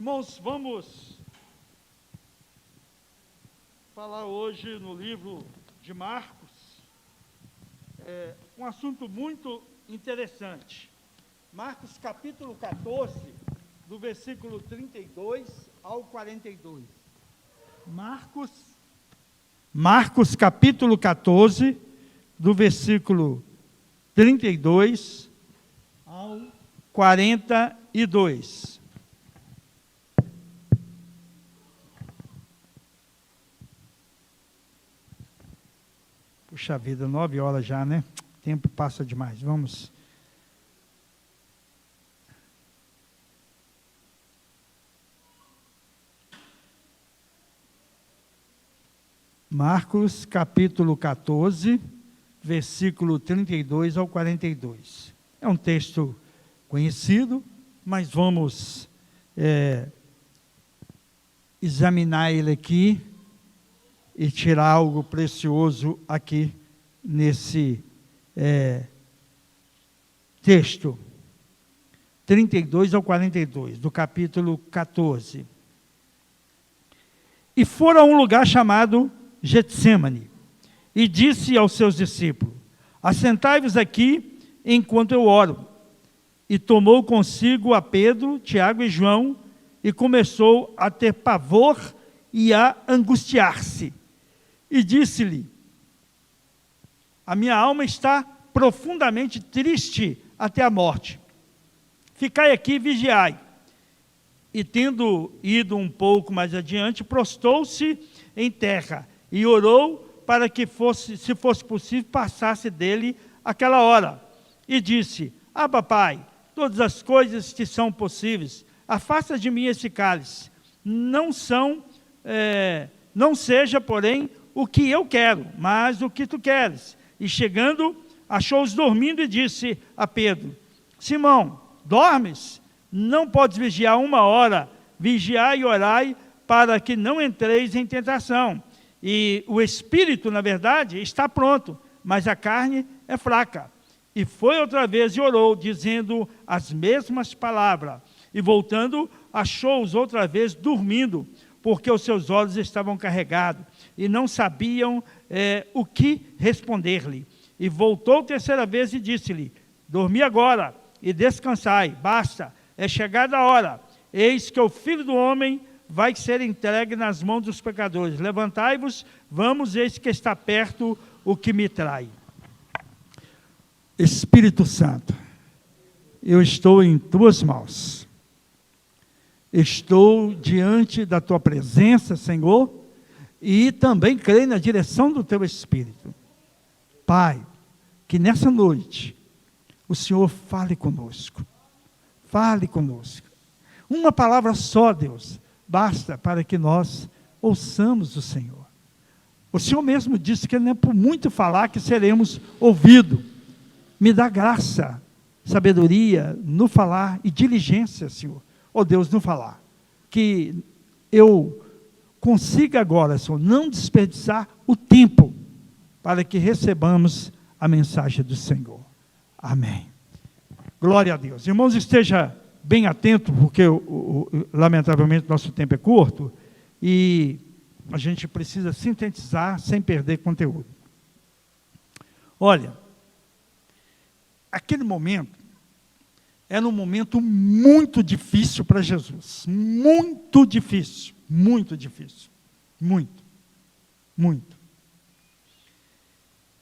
Irmãos, vamos falar hoje no livro de Marcos, um assunto muito interessante. Marcos capítulo 14, do versículo 32 ao 42. Marcos capítulo 14, do versículo 32 ao 42. Puxa vida, 9 horas já, né? O tempo passa demais. Vamos. Marcos, capítulo 14, versículo 32 ao 42. É um texto conhecido, mas vamos examinar ele aqui e tirar algo precioso aqui nesse texto. 32 ao 42, do capítulo 14. E foram a um lugar chamado Getsêmani, e disse aos seus discípulos: assentai-vos aqui enquanto eu oro. E tomou consigo a Pedro, Tiago e João, e começou a ter pavor e a angustiar-se. E disse-lhe: a minha alma está profundamente triste até a morte. Ficai aqui e vigiai. E tendo ido um pouco mais adiante, prostou-se em terra e orou para que se fosse possível, passasse dele aquela hora. E disse: Abba, Pai, todas as coisas te são possíveis. Afasta de mim esse cálice. Não seja, porém, o que eu quero, mas o que tu queres. E chegando, achou-os dormindo e disse a Pedro: Simão, dormes? Não podes vigiar 1 hora? Vigiai e orai, para que não entreis em tentação. E o espírito, na verdade, está pronto, mas a carne é fraca. E foi outra vez e orou, dizendo as mesmas palavras. E voltando, achou-os outra vez dormindo, porque os seus olhos estavam carregados, e não sabiam o que responder-lhe. E voltou terceira vez e disse-lhe: dormi agora, e descansai, basta, é chegada a hora. Eis que o Filho do Homem vai ser entregue nas mãos dos pecadores. Levantai-vos, vamos, eis que está perto o que me trai. Espírito Santo, eu estou em tuas mãos. Estou diante da tua presença, Senhor, e também creio na direção do teu Espírito. Pai, que nessa noite o Senhor fale conosco. Fale conosco. Uma palavra só, Deus, basta para que nós ouçamos o Senhor. O Senhor mesmo disse que não é por muito falar que seremos ouvidos. Me dá graça, sabedoria no falar e diligência, Senhor. Ó Deus, no falar. Que eu consiga agora, Senhor, não desperdiçar o tempo para que recebamos a mensagem do Senhor. Amém. Glória a Deus. Irmãos, esteja bem atento, porque lamentavelmente nosso tempo é curto e a gente precisa sintetizar sem perder conteúdo. Olha, aquele momento era um momento muito difícil para Jesus. Muito difícil. Muito difícil. Muito. Muito.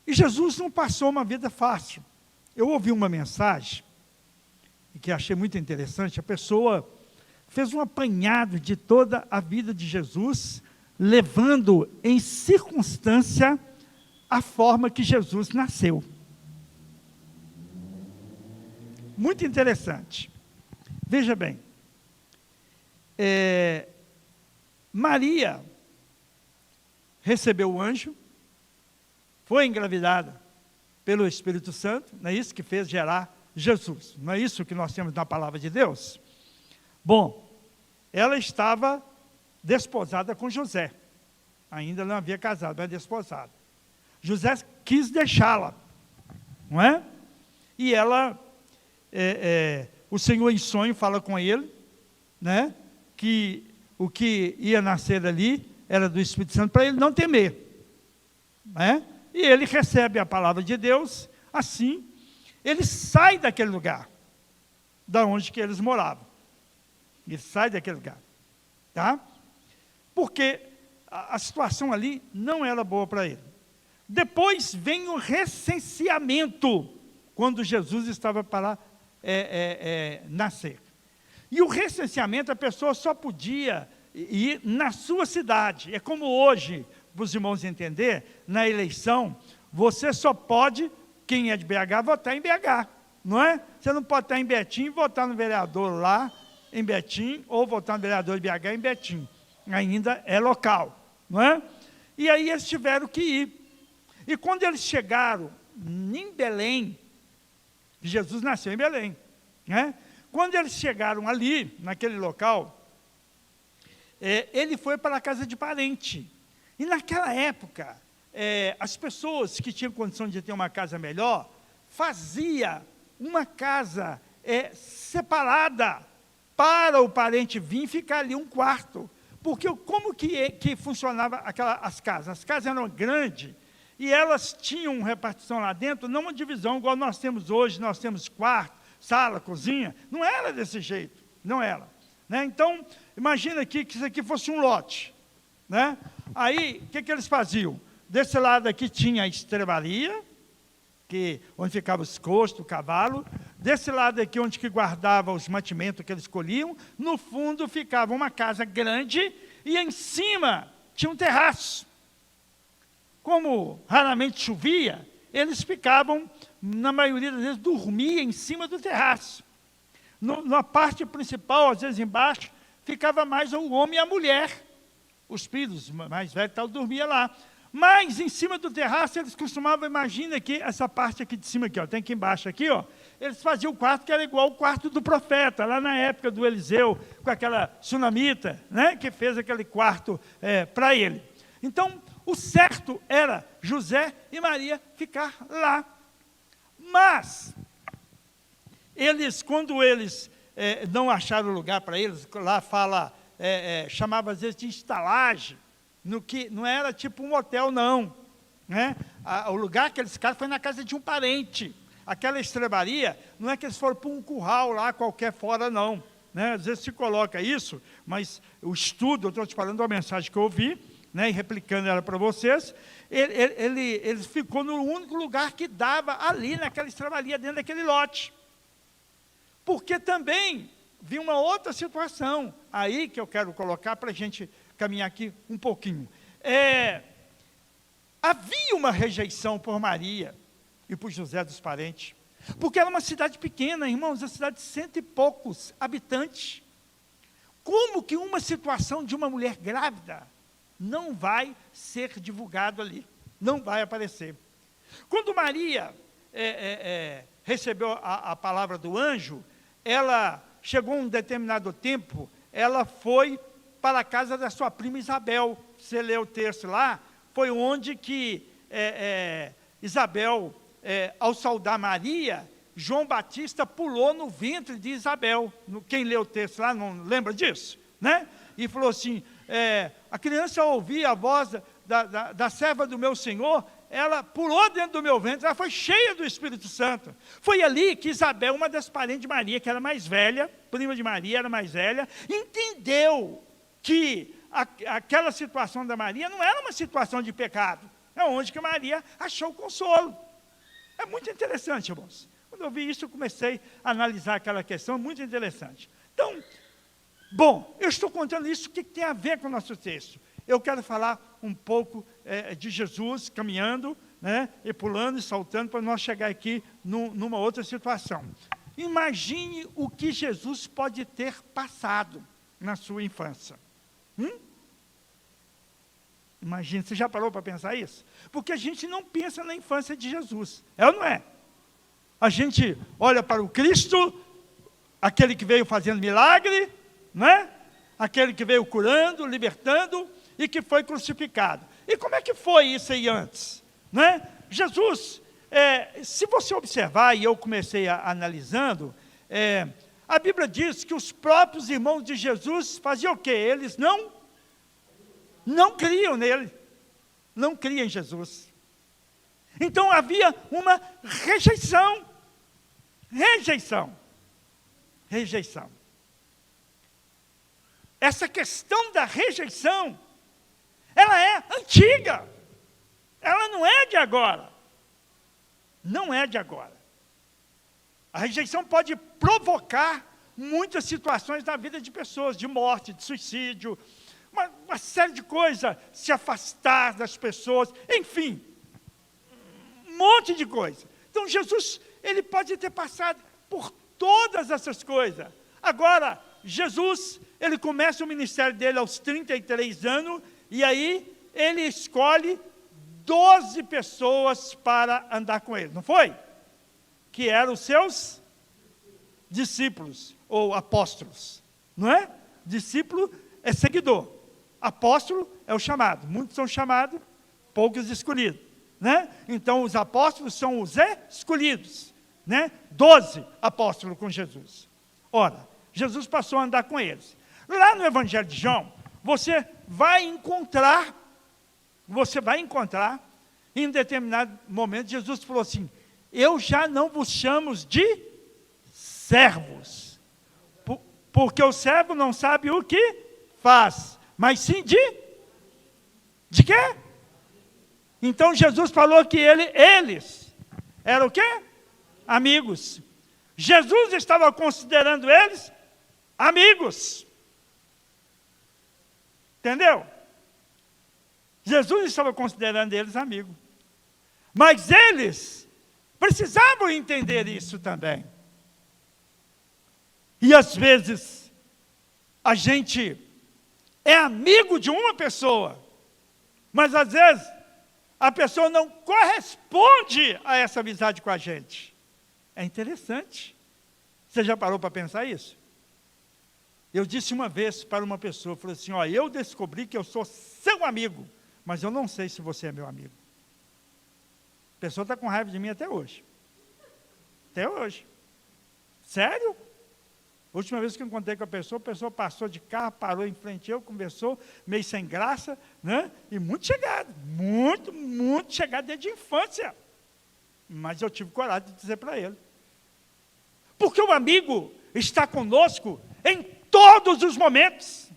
E Jesus não passou uma vida fácil. Eu ouvi uma mensagem que achei muito interessante. A pessoa fez um apanhado de toda a vida de Jesus, levando em circunstância a forma que Jesus nasceu. Muito interessante. Veja bem, Maria recebeu o anjo, foi engravidada pelo Espírito Santo, não é isso que fez gerar Jesus, não é isso que nós temos na palavra de Deus? Bom, ela estava desposada com José, ainda não havia casado, mas desposada. José quis deixá-la, não é? E ela, o Senhor em sonho fala com ele, né? que o que ia nascer ali era do Espírito Santo, para ele não temer. Né? E ele recebe a palavra de Deus, assim, ele sai daquele lugar, da onde que eles moravam. Ele sai daquele lugar. Tá? Porque a situação ali não era boa para ele. Depois vem o recenseamento, quando Jesus estava para nascer. E o recenseamento, a pessoa só podia ir na sua cidade. É como hoje, para os irmãos entenderem, na eleição, você só pode, quem é de BH, votar em BH, não é? Você não pode estar em Betim e votar no vereador lá em Betim, ou votar no vereador de BH em Betim. Ainda é local, não é? E aí eles tiveram que ir. E quando eles chegaram em Belém, Jesus nasceu em Belém, né? Quando eles chegaram ali, naquele local, ele foi para a casa de parente. E naquela época, as pessoas que tinham condição de ter uma casa melhor, fazia uma casa separada para o parente vir ficar ali um quarto. Porque como que funcionava as casas? As casas eram grandes e elas tinham uma repartição lá dentro, não uma divisão igual nós temos hoje, nós temos quarto, sala, cozinha. Não era desse jeito, não era. Né? Então, imagina aqui que isso aqui fosse um lote. Né? Aí, o que eles faziam? Desse lado aqui tinha a estrebaria, onde ficava os costos, o cavalo. Desse lado aqui, onde que guardava os mantimentos que eles colhiam, no fundo ficava uma casa grande e em cima tinha um terraço. Como raramente chovia, eles ficavam, na maioria das vezes, dormiam em cima do terraço. Na parte principal, às vezes embaixo, ficava mais o homem e a mulher. Os filhos mais velhos tal, dormiam lá. Mas em cima do terraço, eles costumavam, imagina aqui, essa parte aqui de cima, aqui, ó, tem aqui embaixo, aqui, ó, eles faziam o quarto que era igual o quarto do profeta, lá na época do Eliseu, com aquela sunamita, né, que fez aquele quarto para ele. Então, o certo era José e Maria ficar lá. Mas, quando eles não acharam lugar para eles, lá fala, chamava às vezes de estalagem, que não era tipo um hotel, não. Né? O lugar que eles ficaram foi na casa de um parente. Aquela estrebaria, não é que eles foram para um curral lá qualquer fora, não. Né? Às vezes se coloca isso, mas o estudo, eu estou te falando uma mensagem que eu ouvi, né, e replicando ela para vocês, ele ficou no único lugar que dava ali, naquela estrebaria, dentro daquele lote. Porque também vi uma outra situação aí que eu quero colocar para a gente caminhar aqui um pouquinho. Havia uma rejeição por Maria e por José dos parentes, porque era uma cidade pequena, irmãos, uma cidade de 100 e poucos habitantes. Como que uma situação de uma mulher grávida não vai ser divulgado ali? Não vai aparecer. Quando Maria recebeu a palavra do anjo, ela chegou um determinado tempo, ela foi para a casa da sua prima Isabel. Você lê o texto lá, foi onde que Isabel, ao saudar Maria, João Batista pulou no ventre de Isabel. Quem lê o texto lá não lembra disso? Né? E falou assim, a criança ouvia a voz da serva do meu Senhor, ela pulou dentro do meu ventre, ela foi cheia do Espírito Santo. Foi ali que Isabel, uma das parentes de Maria, que era mais velha, prima de Maria, era mais velha, entendeu que aquela situação da Maria não era uma situação de pecado. É onde que Maria achou consolo. É muito interessante, irmãos. Quando eu vi isso, eu comecei a analisar aquela questão, muito interessante. Então, bom, eu estou contando isso, o que tem a ver com o nosso texto? Eu quero falar um pouco de Jesus caminhando, né, e pulando e saltando, para nós chegar aqui numa outra situação. Imagine o que Jesus pode ter passado na sua infância. Imagine, você já parou para pensar isso? Porque a gente não pensa na infância de Jesus, é ou não é? A gente olha para o Cristo, aquele que veio fazendo milagre, né? Aquele que veio curando, libertando e que foi crucificado. E como é que foi isso aí antes? Né? Jesus, se você observar, e eu comecei analisando, a Bíblia diz que os próprios irmãos de Jesus faziam o quê? Eles não criam nele, não criam em Jesus. Então havia uma rejeição. Essa questão da rejeição, ela é antiga. Ela não é de agora. Não é de agora. A rejeição pode provocar muitas situações na vida de pessoas, de morte, de suicídio, uma série de coisas, se afastar das pessoas, enfim, um monte de coisa. Então Jesus, ele pode ter passado por todas essas coisas. Agora, Jesus, ele começa o ministério dele aos 33 anos, e aí ele escolhe 12 pessoas para andar com ele, não foi? Que eram os seus discípulos, ou apóstolos, não é? Discípulo é seguidor, apóstolo é o chamado. Muitos são chamados, poucos escolhidos, né? Então os apóstolos são os escolhidos, né? 12 apóstolos com Jesus. Ora, Jesus passou a andar com eles. Lá no Evangelho de João, você vai encontrar, em determinado momento, Jesus falou assim: eu já não vos chamo de servos, porque o servo não sabe o que faz, mas sim de quê? Então Jesus falou que eles eram o quê? Amigos. Jesus estava considerando eles amigos. Entendeu? Jesus estava considerando eles amigos. Mas eles precisavam entender isso também. E às vezes, a gente é amigo de uma pessoa, mas às vezes, a pessoa não corresponde a essa amizade com a gente. É interessante. Você já parou para pensar isso? Eu disse uma vez para uma pessoa, falei assim: ó, eu descobri que eu sou seu amigo, mas eu não sei se você é meu amigo. A pessoa está com raiva de mim até hoje. Até hoje. Sério? A última vez que eu encontrei com a pessoa passou de carro, parou em frente a eu, conversou, meio sem graça, né? E muito chegado, muito chegado desde a infância. Mas eu tive coragem de dizer para ele. Porque o amigo está conosco em todos os momentos.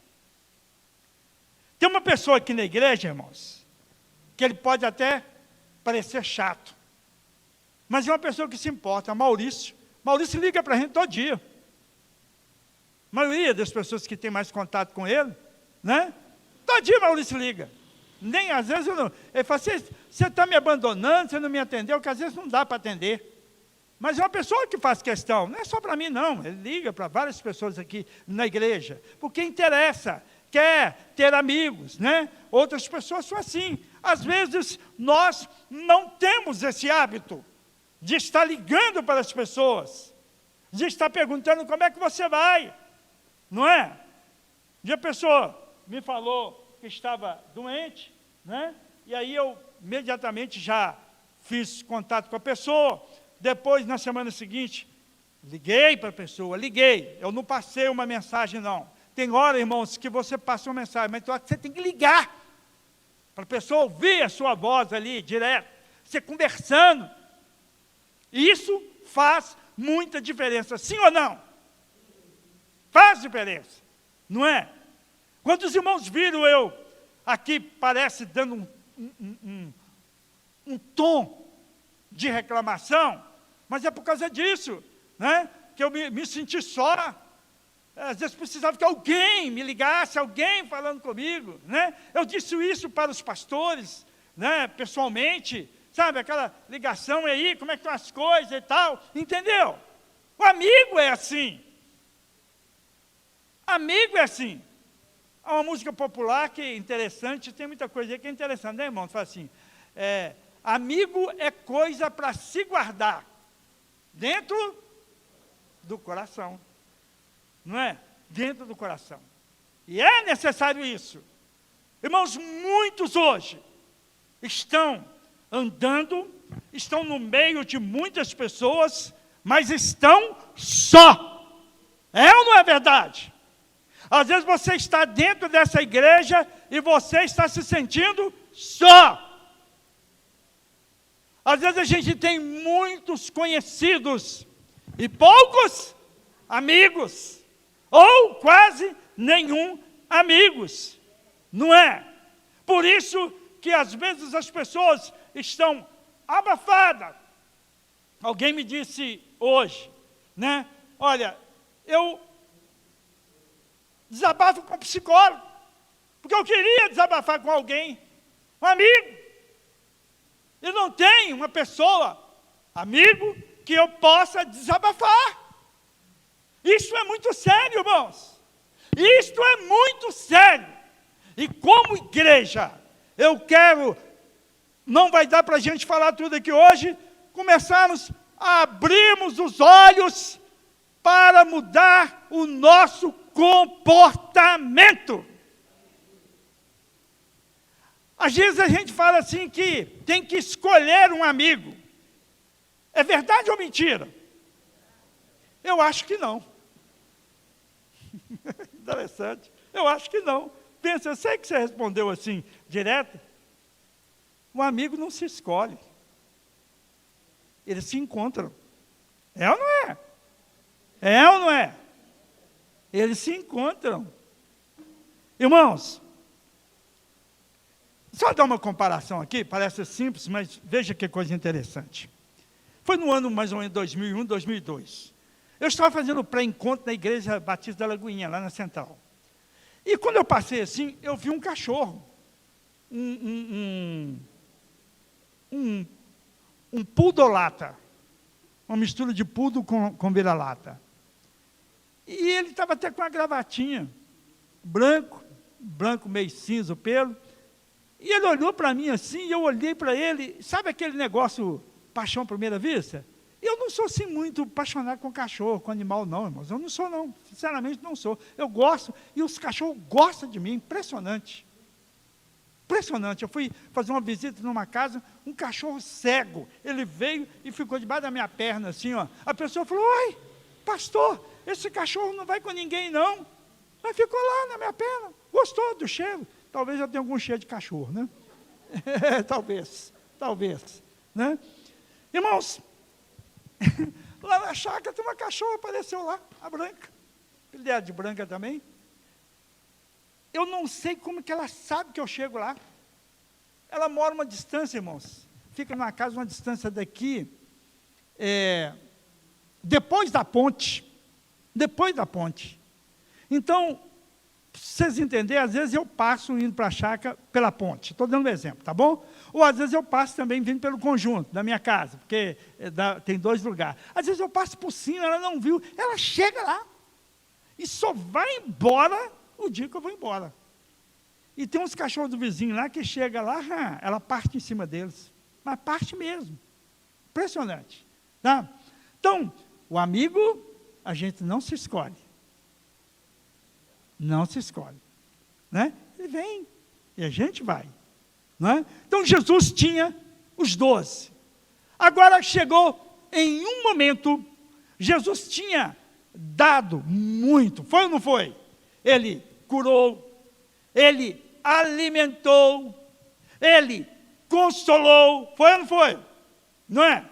Tem uma pessoa aqui na igreja, irmãos, que ele pode até parecer chato, mas é uma pessoa que se importa, Maurício. Maurício liga para a gente todo dia. A maioria das pessoas que tem mais contato com ele, né? Todo dia Maurício liga. Nem às vezes eu não. Ele fala assim: você está me abandonando, você não me atendeu, que às vezes não dá para atender. Mas é uma pessoa que faz questão, não é só para mim não, ele liga para várias pessoas aqui na igreja, porque interessa, quer ter amigos, né? Outras pessoas são assim. Às vezes nós não temos esse hábito de estar ligando para as pessoas, de estar perguntando como é que você vai, não é? E a pessoa me falou que estava doente, né? E aí eu imediatamente já fiz contato com a pessoa. Depois, na semana seguinte, liguei para a pessoa, eu não passei uma mensagem não. Tem hora, irmãos, que você passa uma mensagem, mas tem hora que você tem que ligar, para a pessoa ouvir a sua voz ali, direto, você conversando. E isso faz muita diferença, sim ou não? Faz diferença, não é? Quando os irmãos viram eu, aqui parece dando um tom de reclamação, mas é por causa disso, né? Que eu me senti só. Às vezes precisava que alguém me ligasse, alguém falando comigo, né? Eu disse isso para os pastores, né? Pessoalmente, sabe, aquela ligação aí, como é que estão as coisas e tal, entendeu? O amigo é assim. Amigo é assim. Há uma música popular que é interessante, tem muita coisa aí que é interessante, né, irmão? Fala assim, amigo é coisa para se guardar dentro do coração, não é? Dentro do coração. E é necessário isso. Irmãos, muitos hoje estão andando, estão no meio de muitas pessoas, mas estão só. É ou não é verdade? Às vezes você está dentro dessa igreja e você está se sentindo só. Às vezes a gente tem muitos conhecidos e poucos amigos, ou quase nenhum amigos, não é? Por isso que às vezes as pessoas estão abafadas. Alguém me disse hoje, né? Olha, eu desabafo com psicólogo, porque eu queria desabafar com alguém, um amigo. Eu não tenho uma pessoa, amigo, que eu possa desabafar. Isso é muito sério, irmãos. Isto é muito sério. E como igreja, eu quero, não vai dar para a gente falar tudo aqui hoje, começarmos a abrirmos os olhos para mudar o nosso comportamento. Às vezes a gente fala assim que tem que escolher um amigo. É verdade ou mentira? Eu acho que não. Interessante. Eu acho que não. Pensa, eu sei que você respondeu assim, direto. Um amigo não se escolhe. Eles se encontram. É ou não é? É ou não é? Eles se encontram. Irmãos, só dar uma comparação aqui, parece simples, mas veja que coisa interessante. Foi no ano mais ou menos 2001, 2002. Eu estava fazendo pré-encontro na Igreja Batista da Lagoinha, lá na Central. E quando eu passei assim, eu vi um cachorro. Um poodle-lata. Uma mistura de poodle com vira-lata. E ele estava até com uma gravatinha, branco meio cinza o pelo. E ele olhou para mim assim, e eu olhei para ele, sabe aquele negócio, paixão à primeira vista? Eu não sou assim muito apaixonado com cachorro, com animal não, irmãos, eu não sou não, sinceramente não sou. Eu gosto, e os cachorros gostam de mim, impressionante. Impressionante, eu fui fazer uma visita numa casa, um cachorro cego, ele veio e ficou debaixo da minha perna assim, ó. A pessoa falou, oi, pastor, esse cachorro não vai com ninguém não. Mas ficou lá na minha perna, gostou do cheiro. Talvez eu tenha algum cheiro de cachorro, né? talvez, né? Irmãos, lá na chácara tem uma cachorra, apareceu lá, a branca. Ele é de branca também. Eu não sei como que ela sabe que eu chego lá. Ela mora uma distância, irmãos. Fica numa casa, uma distância daqui, depois da ponte. Então, para vocês entenderem, às vezes eu passo indo para a chácara pela ponte. Estou dando um exemplo, tá bom? Ou às vezes eu passo também vindo pelo conjunto da minha casa, porque tem 2 lugares. Às vezes eu passo por cima, ela não viu, ela chega lá. E só vai embora o dia que eu vou embora. E tem uns cachorros do vizinho lá que chega lá, ela parte em cima deles. Mas parte mesmo. Impressionante. Tá? Então, o amigo, a gente não se escolhe. Não se escolhe. Né? Ele vem e a gente vai. Né? Então, Jesus tinha os 12. Agora chegou em um momento, Jesus tinha dado muito. Foi ou não foi? Ele curou, ele alimentou, ele consolou. Foi ou não foi? Não é?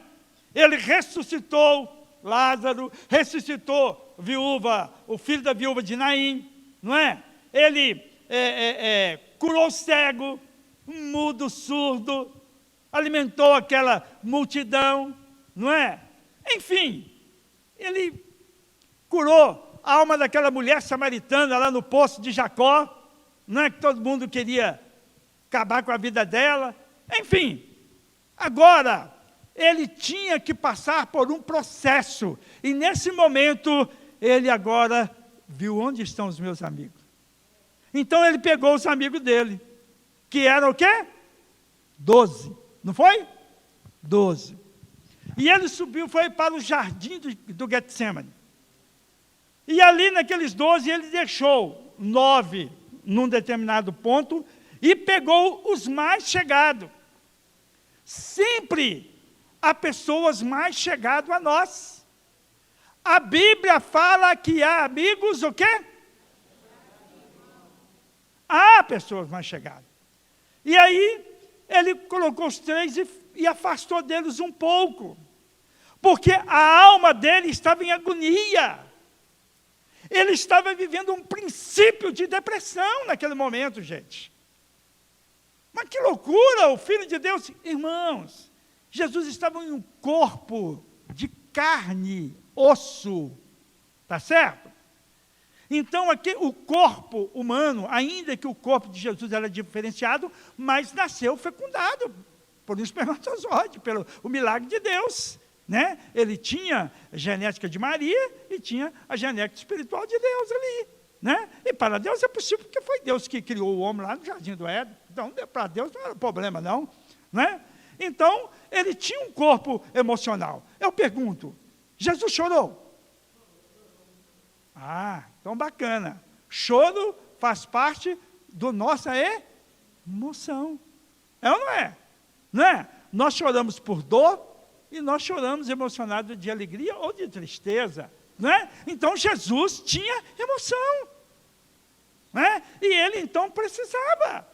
Ele ressuscitou Lázaro, ressuscitou o filho da viúva de Naim, não é? Ele curou o cego, mudo, surdo, alimentou aquela multidão, não é? Enfim, ele curou a alma daquela mulher samaritana lá no poço de Jacó, não é que todo mundo queria acabar com a vida dela. Enfim, agora, ele tinha que passar por um processo, e nesse momento, ele agora viu onde estão os meus amigos. Então ele pegou os amigos dele, que eram o quê? 12, não foi? 12. E ele subiu, foi para o jardim do Getsemane. E ali naqueles 12, ele deixou 9 num determinado ponto, e pegou os mais chegados. Sempre há pessoas mais chegadas a nós. A Bíblia fala que há amigos, o quê? Há pessoas mais chegadas. E aí, ele colocou os três e afastou deles um pouco. Porque a alma dele estava em agonia. Ele estava vivendo um princípio de depressão naquele momento, gente. Mas que loucura, o Filho de Deus. Irmãos, Jesus estava em um corpo de carne, osso, tá certo? Então, aqui, o corpo humano, ainda que o corpo de Jesus era diferenciado, mas nasceu fecundado por um espermatozoide, pelo o milagre de Deus, né? Ele tinha a genética de Maria e tinha a genética espiritual de Deus ali, né? E para Deus é possível, porque foi Deus que criou o homem lá no Jardim do Éden. Então, para Deus não era problema, não, né? Então, ele tinha um corpo emocional. Eu pergunto, Jesus chorou? Ah, então bacana. Choro faz parte da nossa emoção. É ou não é? Não é? Nós choramos por dor e nós choramos emocionados de alegria ou de tristeza. Não é? Então Jesus tinha emoção. Não é? E ele então precisava.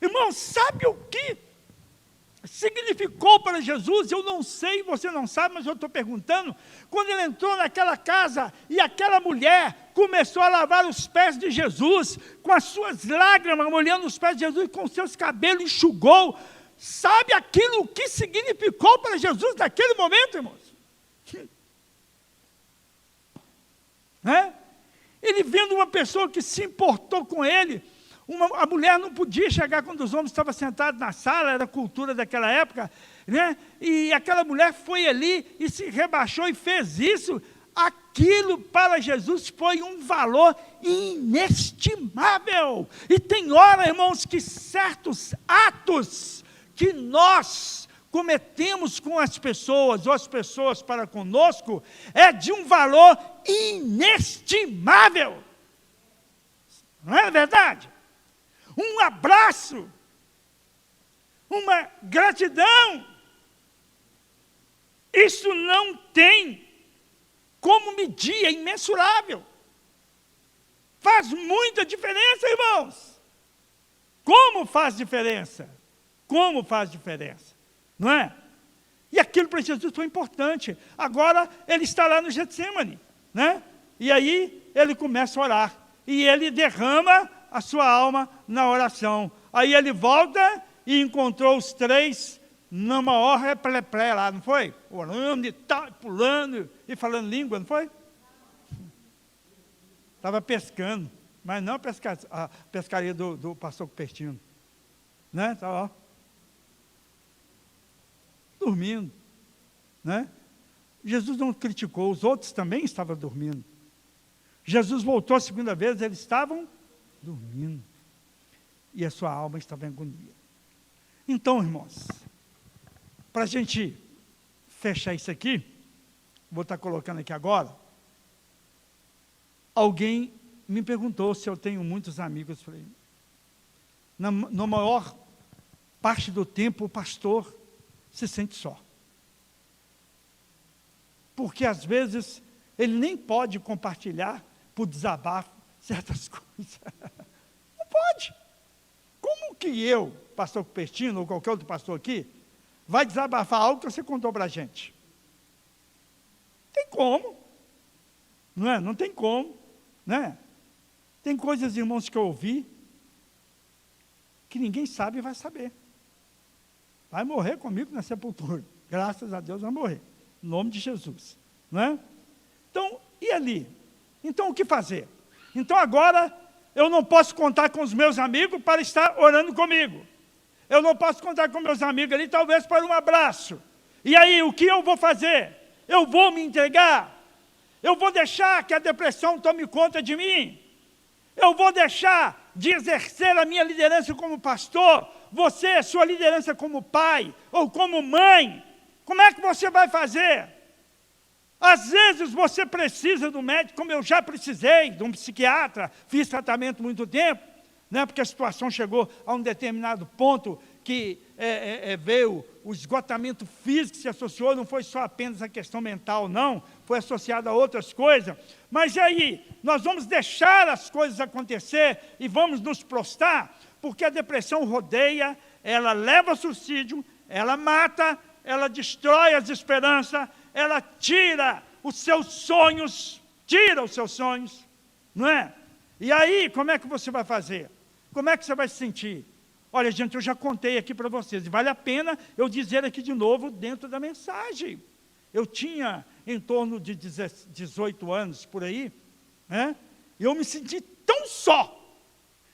Irmão, sabe o que significou para Jesus? Eu não sei, você não sabe, mas eu estou perguntando. Quando ele entrou naquela casa e aquela mulher começou a lavar os pés de Jesus, com as suas lágrimas molhando os pés de Jesus, com seus cabelos enxugou. Sabe aquilo que significou para Jesus naquele momento, irmãos? Ele vendo uma pessoa que se importou com ele. A mulher não podia chegar quando os homens estavam sentados na sala, era a cultura daquela época, né? E aquela mulher foi ali e se rebaixou e fez isso. Aquilo para Jesus foi um valor inestimável. E tem hora, irmãos, que certos atos que nós cometemos com as pessoas, ou as pessoas para conosco, é de um valor inestimável. Não é verdade? Um abraço, uma gratidão, isso não tem como medir, é imensurável. Faz muita diferença, irmãos. Como faz diferença? Como faz diferença? Não é? E aquilo para Jesus foi importante. Agora ele está lá no Getsemane, né? E aí ele começa a orar. E ele derrama a sua alma na oração. Aí ele volta e encontrou os três na maior replé lá, não foi? Orando e tal, pulando e falando língua, não foi? Estava pescando, mas não a pescaria do pastor Cupertino. Né? Estava dormindo. Né? Jesus não criticou, os outros também estavam dormindo. Jesus voltou a segunda vez, eles estavam dormindo. E a sua alma estava em agonia. Então, irmãos, para a gente fechar isso aqui, vou estar colocando aqui agora, alguém me perguntou se eu tenho muitos amigos. Eu falei, na maior parte do tempo, o pastor se sente só. Porque, às vezes, ele nem pode compartilhar por desabafo certas coisas. Não pode. Como que eu, pastor Cupertino, ou qualquer outro pastor aqui, vai desabafar algo que você contou para a gente? Tem como. Não é? Não tem como. Né? Tem coisas, irmãos, que eu ouvi, que ninguém sabe e vai saber. Vai morrer comigo na sepultura. Graças a Deus vai morrer. Em nome de Jesus. Não é? Então, e ali? Então, o que fazer? Então, agora, eu não posso contar com os meus amigos para estar orando comigo. Eu não posso contar com meus amigos ali, talvez para um abraço. E aí, o que eu vou fazer? Eu vou me entregar? Eu vou deixar que a depressão tome conta de mim? Eu vou deixar de exercer a minha liderança como pastor? Você, sua liderança como pai ou como mãe? Como é que você vai fazer? Às vezes você precisa do médico, como eu já precisei, de um psiquiatra, fiz tratamento muito tempo, né, porque a situação chegou a um determinado ponto que veio o esgotamento físico que se associou, não foi só apenas a questão mental, não, foi associado a outras coisas. Mas e aí? Nós vamos deixar as coisas acontecer e vamos nos prostrar? Porque a depressão rodeia, ela leva suicídio, ela mata, ela destrói as esperanças, ela tira os seus sonhos, não é? E aí, como é que você vai fazer? Como é que você vai se sentir? Olha, gente, eu já contei aqui para vocês, e vale a pena eu dizer aqui de novo dentro da mensagem. Eu tinha em torno de 18 anos, por aí, né? E eu me senti tão só.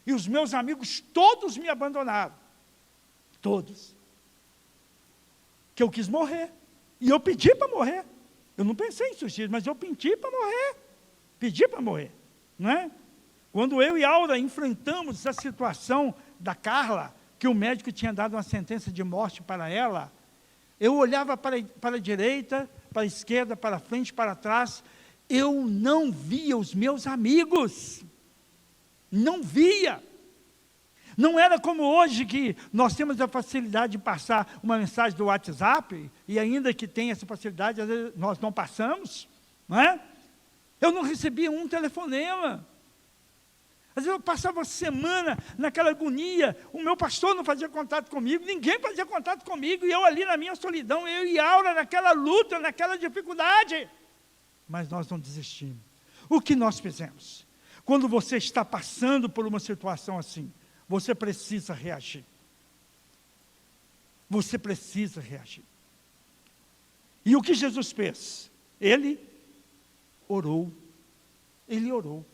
E os meus amigos todos me abandonaram. Todos. Que eu quis morrer. E eu pedi para morrer. Eu não pensei em suicídio, mas eu pedi para morrer. Pedi para morrer, não é? Quando eu e Aura enfrentamos a situação da Carla, que o médico tinha dado uma sentença de morte para ela, eu olhava para a direita, para a esquerda, para frente, para trás, eu não via os meus amigos, não via. Não era como hoje que nós temos a facilidade de passar uma mensagem do WhatsApp, e ainda que tenha essa facilidade, às vezes nós não passamos, não é? Eu não recebia um telefonema. Às vezes eu passava uma semana naquela agonia, o meu pastor não fazia contato comigo, ninguém fazia contato comigo, e eu ali na minha solidão, eu e Aura naquela luta, naquela dificuldade. Mas nós não desistimos. O que nós fizemos? Quando você está passando por uma situação assim, você precisa reagir. Você precisa reagir. E o que Jesus fez? Ele orou. Ele orou.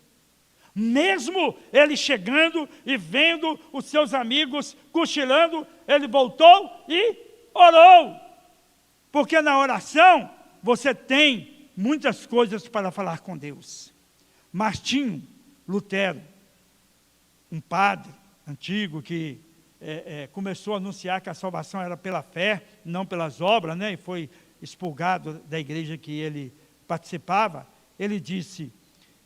Mesmo ele chegando e vendo os seus amigos cochilando, ele voltou e orou. Porque na oração você tem muitas coisas para falar com Deus. Martinho Lutero, um padre antigo que começou a anunciar que a salvação era pela fé, não pelas obras, né? E foi expurgado da igreja que ele participava. Ele disse: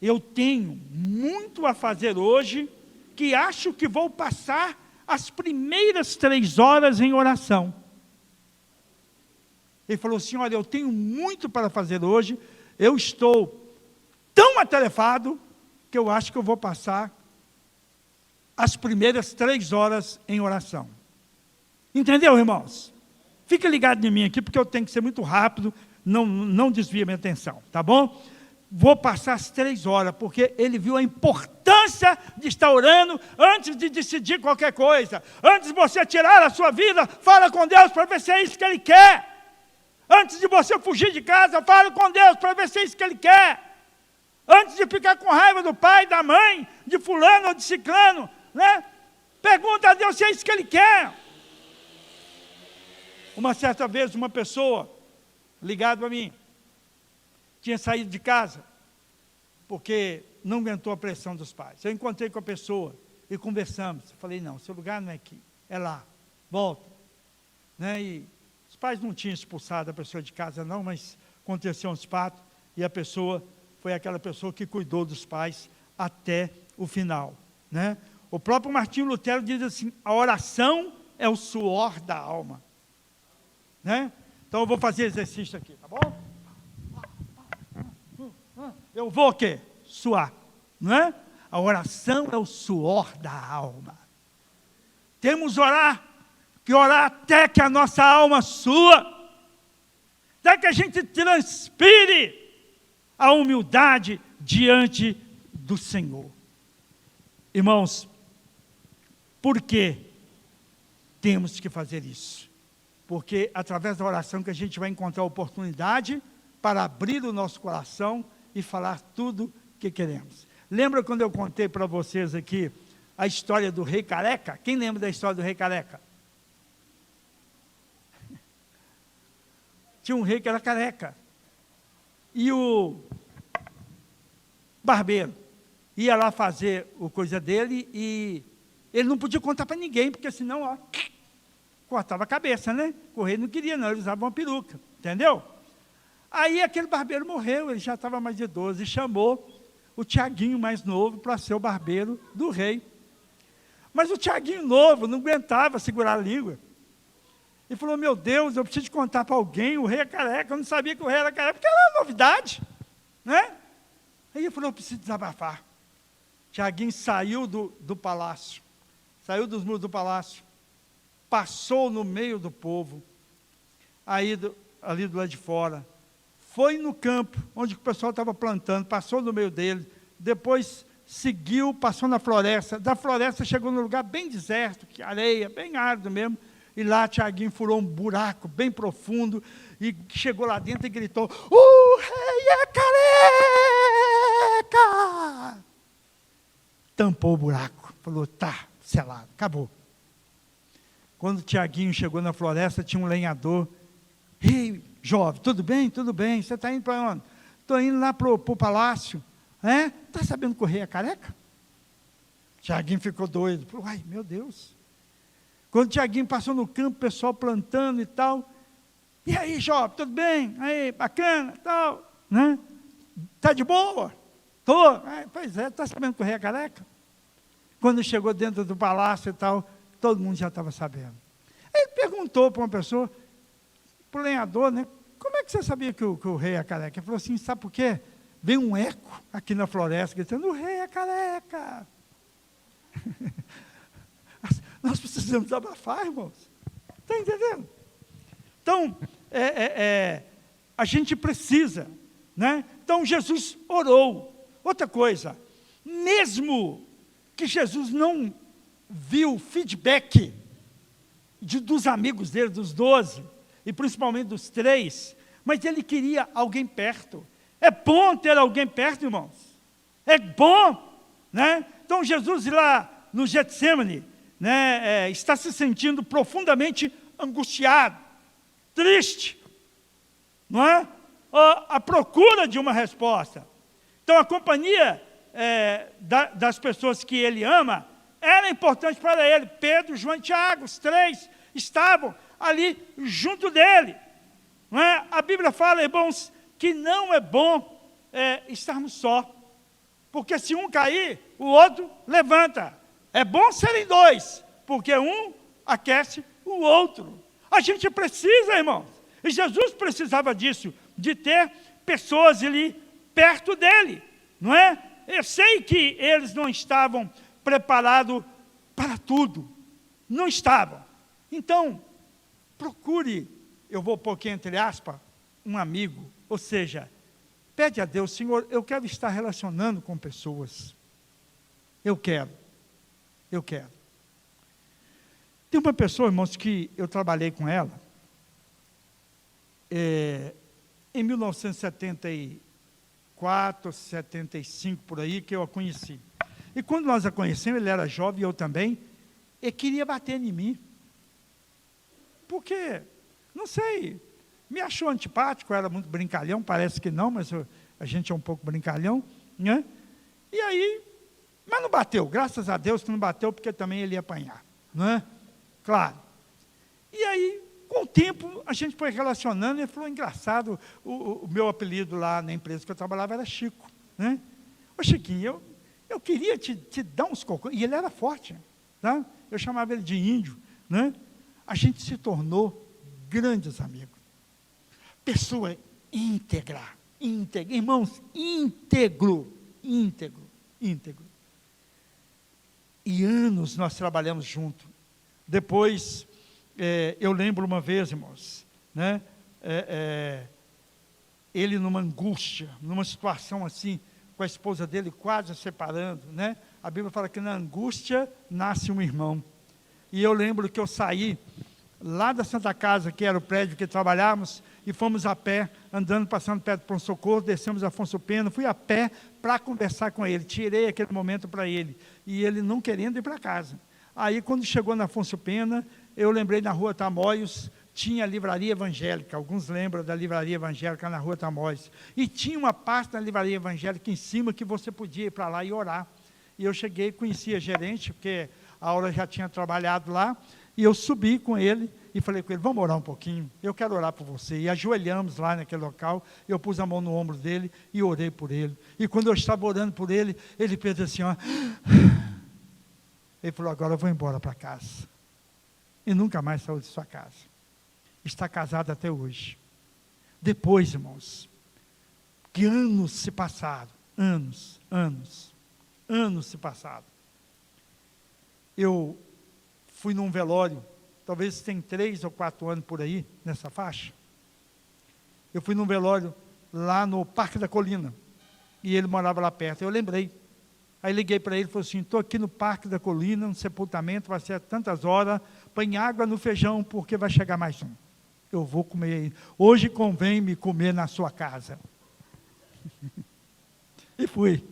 eu tenho muito a fazer hoje, que acho que vou passar as primeiras 3 horas em oração. Ele falou assim: olha, eu tenho muito para fazer hoje, eu estou tão atarefado, que eu acho que eu vou passar as primeiras 3 horas em oração. Entendeu, irmãos? Fica ligado em mim aqui, porque eu tenho que ser muito rápido, não desvia minha atenção, tá bom? Vou passar as 3 horas, porque ele viu a importância de estar orando antes de decidir qualquer coisa. Antes de você tirar a sua vida, fala com Deus para ver se é isso que Ele quer. Antes de você fugir de casa, fala com Deus para ver se é isso que Ele quer. Antes de ficar com raiva do pai, da mãe, de fulano ou de ciclano, né? Pergunta a Deus se é isso que Ele quer. Uma certa vez, uma pessoa ligada a mim, tinha saído de casa, porque não aguentou a pressão dos pais. Eu encontrei com a pessoa e conversamos. Eu falei: não, seu lugar não é aqui, é lá, volta. Né? E os pais não tinham expulsado a pessoa de casa não, mas aconteceu uns fatos, e a pessoa foi aquela pessoa que cuidou dos pais até o final. Né? O próprio Martinho Lutero diz assim: a oração é o suor da alma. Né? Então eu vou fazer exercício aqui, tá bom? Eu vou o quê? Suar, não é? A oração é o suor da alma. Temos que orar até que a nossa alma sua, até que a gente transpire a humildade diante do Senhor. Irmãos, por que temos que fazer isso? Porque através da oração que a gente vai encontrar oportunidade para abrir o nosso coração e falar tudo o que queremos. Lembra quando eu contei para vocês aqui a história do rei careca? Quem lembra da história do rei careca? Tinha um rei que era careca. E o barbeiro ia lá fazer a coisa dele e ele não podia contar para ninguém, porque senão, ó, cortava a cabeça, né? O rei não queria não, ele usava uma peruca, entendeu? Aí aquele barbeiro morreu, ele já estava mais idoso, e chamou o Tiaguinho mais novo para ser o barbeiro do rei. Mas o Tiaguinho novo não aguentava segurar a língua. Ele falou, meu Deus, eu preciso contar para alguém, o rei é careca. Eu não sabia que o rei era careca, porque era uma novidade, né? Aí ele falou, eu preciso desabafar. Tiaguinho saiu do palácio, saiu dos muros do palácio, passou no meio do povo, aí ali do lado de fora, foi no campo, onde o pessoal estava plantando, passou no meio dele, depois seguiu, passou na floresta, da floresta chegou num lugar bem deserto, que areia, bem árido mesmo, e lá Tiaguinho furou um buraco bem profundo, e chegou lá dentro e gritou, o rei é careca! Tampou o buraco, falou, tá, selado, acabou. Quando Tiaguinho chegou na floresta, tinha um lenhador, ei, jovem, tudo bem? Tudo bem, você está indo para onde? Estou indo lá para o palácio. Está sabendo que o rei é careca? Tiaguinho ficou doido. Falou, ai, meu Deus. Quando Tiaguinho passou no campo, o pessoal plantando e tal. E aí, jovem, tudo bem? Aí, bacana, tal. Né? Está de boa? Estou. Pois é, está sabendo que o rei é careca? Quando chegou dentro do palácio e tal, todo mundo já estava sabendo. Ele perguntou para uma pessoa, para o lenhador, né? Como é que você sabia que o rei é careca? Ele falou assim, sabe por quê? Veio um eco aqui na floresta, gritando, o rei é careca. Nós precisamos abafar, irmãos. Está entendendo? Então, a gente precisa, né? Então, Jesus orou. Outra coisa, mesmo que Jesus não viu feedback dos amigos dele, dos 12, e principalmente dos 3, mas ele queria alguém perto. É bom ter alguém perto, irmãos. É bom, né? Então Jesus lá no Getsemane, né, está se sentindo profundamente angustiado, triste, não é? À procura de uma resposta. Então a companhia das pessoas que ele ama era importante para ele. Pedro, João e Tiago, os 3 estavam ali junto dele. Não é? A Bíblia fala, irmãos, que não é bom estarmos só, porque se um cair, o outro levanta. É bom serem 2, porque um aquece o outro. A gente precisa, irmãos, e Jesus precisava disso, de ter pessoas ali perto dele, não é? Eu sei que eles não estavam preparados para tudo, não estavam. Então, procure, eu vou pôr aqui entre aspas, um amigo, ou seja, pede a Deus, Senhor, eu quero estar relacionando com pessoas. Eu quero. Tem uma pessoa, irmãos, que eu trabalhei com ela, em 1974, 75, por aí, que eu a conheci. E quando nós a conhecemos, ele era jovem, eu também, ele queria bater em mim. Por quê? Não sei, me achou antipático, era muito brincalhão, parece que não, mas a gente é um pouco brincalhão, né? E aí, mas não bateu, graças a Deus que não bateu, porque também ele ia apanhar, não é? Claro. E aí, com o tempo, a gente foi relacionando, e ele falou, engraçado, o meu apelido lá na empresa que eu trabalhava era Chico, né? Ô Chiquinho, eu queria te dar uns cocô, e ele era forte, tá? Eu chamava ele de índio, né? A gente se tornou grandes amigos. Pessoa íntegra, irmãos, íntegro. E anos nós trabalhamos juntos. Depois, eu lembro uma vez, irmãos, né, ele numa angústia, numa situação assim, com a esposa dele quase separando, né? A Bíblia fala que na angústia nasce um irmão. E eu lembro que eu saí lá da Santa Casa, que era o prédio que trabalhávamos, e fomos a pé, andando, passando perto do pronto-socorro, descemos Afonso Pena, fui a pé para conversar com ele, tirei aquele momento para ele, e ele não querendo ir para casa. Aí, quando chegou na Afonso Pena, eu lembrei na rua Tamoios, tinha a livraria evangélica, alguns lembram da livraria evangélica na rua Tamoios, e tinha uma parte da livraria evangélica em cima que você podia ir para lá e orar. E eu cheguei, conhecia a gerente, porque a Aura já tinha trabalhado lá, e eu subi com ele e falei com ele, vamos orar um pouquinho, eu quero orar por você. E ajoelhamos lá naquele local, eu pus a mão no ombro dele e orei por ele. E quando eu estava orando por ele, ele fez assim, ó, Ele falou, agora eu vou embora para casa. E nunca mais saiu de sua casa. Está casado até hoje. Depois, irmãos, que anos se passaram, anos se passaram. Eu fui num velório, talvez tem 3 ou 4 anos por aí, nessa faixa. Eu fui num velório lá no Parque da Colina, e ele morava lá perto. Eu lembrei. Aí liguei para ele e falei assim, estou aqui no Parque da Colina, no sepultamento, vai ser tantas horas, põe água no feijão, porque vai chegar mais um. Eu vou comer. Hoje convém me comer na sua casa. E fui.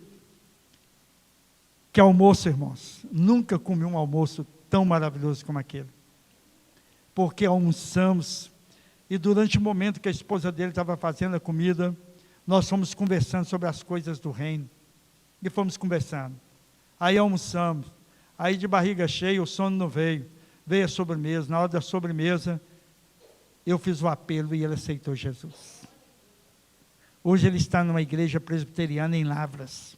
Que almoço, irmãos. Nunca comi um almoço tão maravilhoso como aquele. Porque almoçamos, e durante o momento que a esposa dele estava fazendo a comida, nós fomos conversando sobre as coisas do reino. E fomos conversando. Aí almoçamos. Aí de barriga cheia, o sono não veio. Veio a sobremesa. Na hora da sobremesa, eu fiz o apelo e ele aceitou Jesus. Hoje ele está numa igreja presbiteriana em Lavras.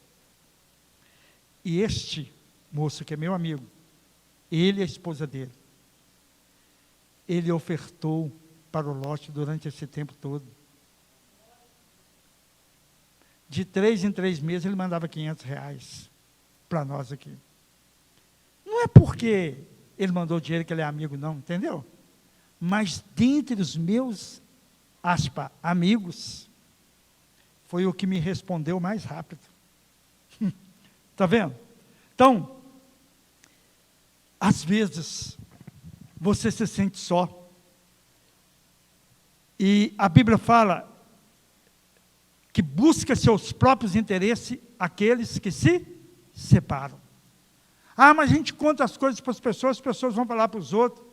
E este moço, que é meu amigo, ele e a esposa dele, ele ofertou para o lote durante esse tempo todo. De 3 em 3 meses ele mandava R$500 para nós aqui. Não é porque ele mandou dinheiro que ele é amigo, não, entendeu? Mas dentre os meus, amigos, foi o que me respondeu mais rápido. Está vendo? Então, às vezes, você se sente só. E a Bíblia fala que busca seus próprios interesses aqueles que se separam. Ah, mas a gente conta as coisas para as pessoas vão falar para os outros.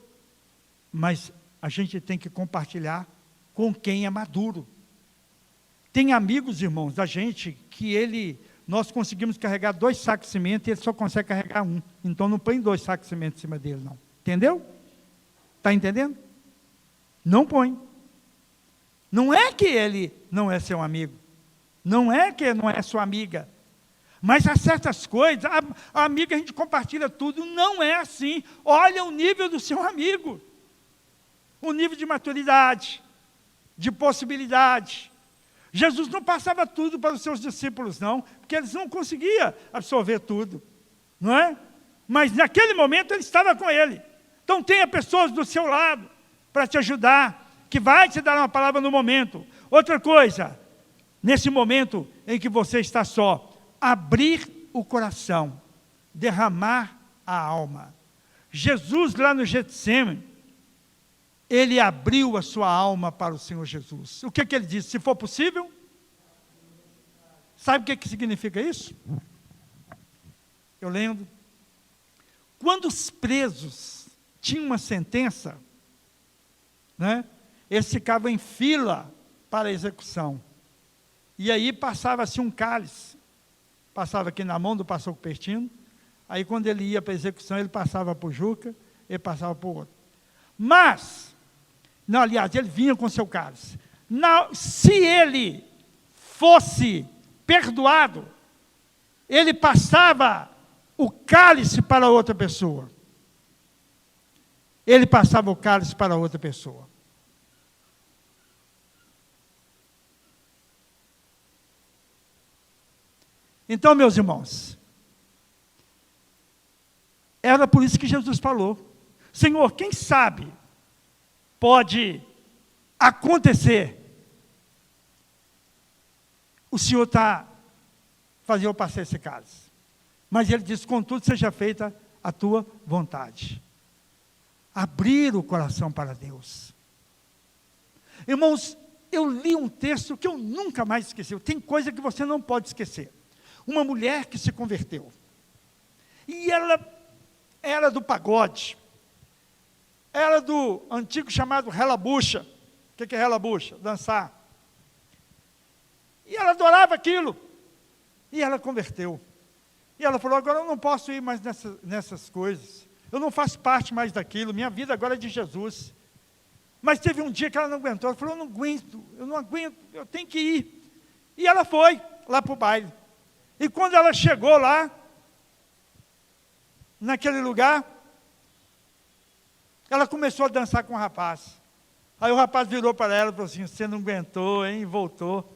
Mas a gente tem que compartilhar com quem é maduro. Tem amigos, irmãos, da gente, que nós conseguimos carregar 2 sacos de cimento e ele só consegue carregar 1. Então não põe 2 sacos de cimento em cima dele, não. Entendeu? Está entendendo? Não põe. Não é que ele não é seu amigo. Não é que não é sua amiga. Mas há certas coisas, a amiga a gente compartilha tudo. Não é assim. Olha o nível do seu amigo. O nível de maturidade, de possibilidade. Jesus não passava tudo para os seus discípulos, não, porque eles não conseguiam absorver tudo, não é? Mas naquele momento ele estava com ele. Então tenha pessoas do seu lado para te ajudar, que vai te dar uma palavra no momento. Outra coisa, nesse momento em que você está só, abrir o coração, derramar a alma. Jesus lá no Getsêmani, ele abriu a sua alma para o Senhor Jesus. O que ele disse? Se for possível? Sabe o que significa isso? Eu lembro. Quando os presos tinham uma sentença, né, eles ficavam em fila para a execução. E aí passava-se um cálice. Passava aqui na mão do pastor Cupertino. Aí quando ele ia para a execução, ele passava para o Juca, ele passava para o outro. Mas... não, aliás, ele vinha com seu cálice. Não, se ele fosse perdoado, ele passava o cálice para outra pessoa. Ele passava o cálice para outra pessoa. Então, meus irmãos, era por isso que Jesus falou: Senhor, quem sabe pode acontecer o Senhor fazer eu passar esse cálice. Mas ele diz, contudo, seja feita a tua vontade. Abrir o coração para Deus. Irmãos, eu li um texto que eu nunca mais esqueci. Tem coisa que você não pode esquecer. Uma mulher que se converteu. E ela era do pagode. Era do antigo chamado relabucha. O que é relabucha? Dançar. E ela adorava aquilo. E ela converteu. E ela falou, agora eu não posso ir mais nessas coisas. Eu não faço parte mais daquilo. Minha vida agora é de Jesus. Mas teve um dia que ela não aguentou. Ela falou, eu não aguento, eu tenho que ir. E ela foi lá para o baile. E quando ela chegou lá, naquele lugar, ela começou a dançar com o rapaz. Aí o rapaz virou para ela e falou assim: você não aguentou, hein? E voltou.